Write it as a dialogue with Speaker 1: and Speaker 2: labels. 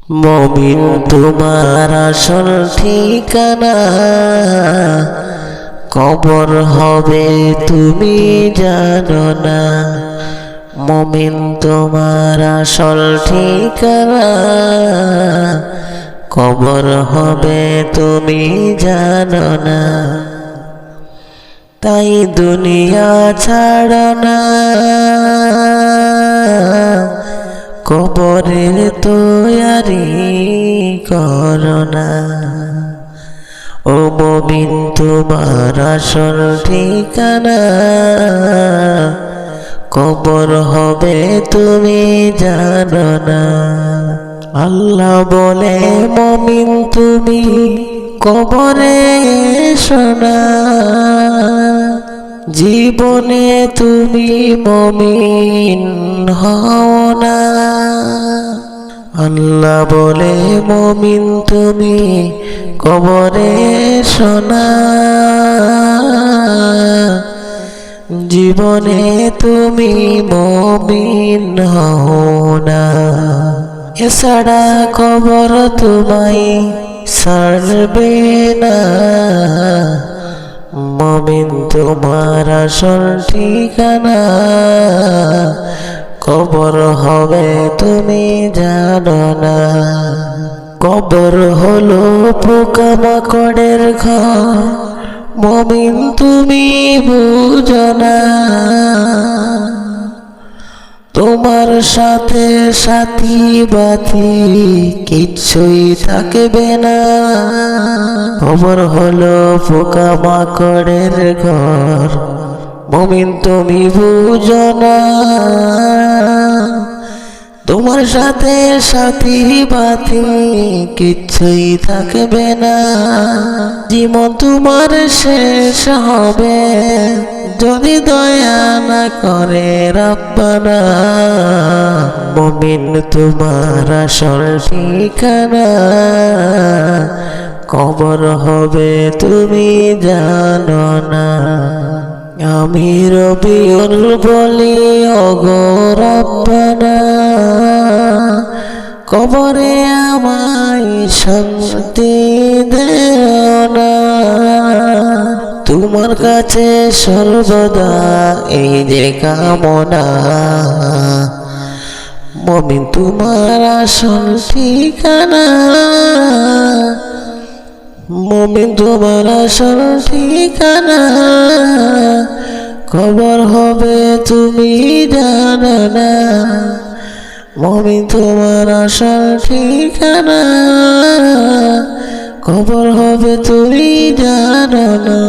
Speaker 1: মুমিন তোমার আসল ঠিকানা কবর হবে তুমি জানো না। মুমিন তোমার আসল ঠিকানা কবর হবে তুমি জানো না। তাই দুনিয়া ছাড়ো না, কবরের তৈয়ারি করো না। ও মুমিন তোমার আসল ঠিকানা কবর হবে তুমি জানো না। আল্লাহ বলে মুমিন তুমি কবরে এসো না, জীবনে তুমি মুমিন হও না। আল্লাহ বলে মুমিন তুমি কবরে এসো না, জীবনে তুমি মুমিন হও না। এছাড়া কবর তোমায় ছাড়বে না। মুমিন তোমার আসল ঠিকানা কবর হবে তুমি জানো না। কবর হলো পোকামাকড়ের ঘর, মুমিন তুমি বুঝো না। তোমার সাথে সাথী বাতি কিচ্ছুই থাকবে না। কবর হলো পোকামাকড়ের ঘর, মুমিন তুমি বুঝো না। তোমার সাথে সাথী বাতি কিচ্ছুই থাকবে না। জীবন তোমার শেষ হবে যদি দয়া না করে রাব্বানা। মুমিন তোমার আসল ঠিকানা কবর হবে তুমি জানো না। আমি রবিউল বলি ওগো রাব্বানা, কবরে আমায় শান্তি দেও না। তোমার কাছে সর্বদা এই যে কামনা, মুমিন তোমার আসল ঠিকানা। মুমিন তোমার আসল ঠিকানা কবর হবে তুমি জানো না। মুমিন তোমার আসল ঠিকানা কবর হবে তুমি জানো না।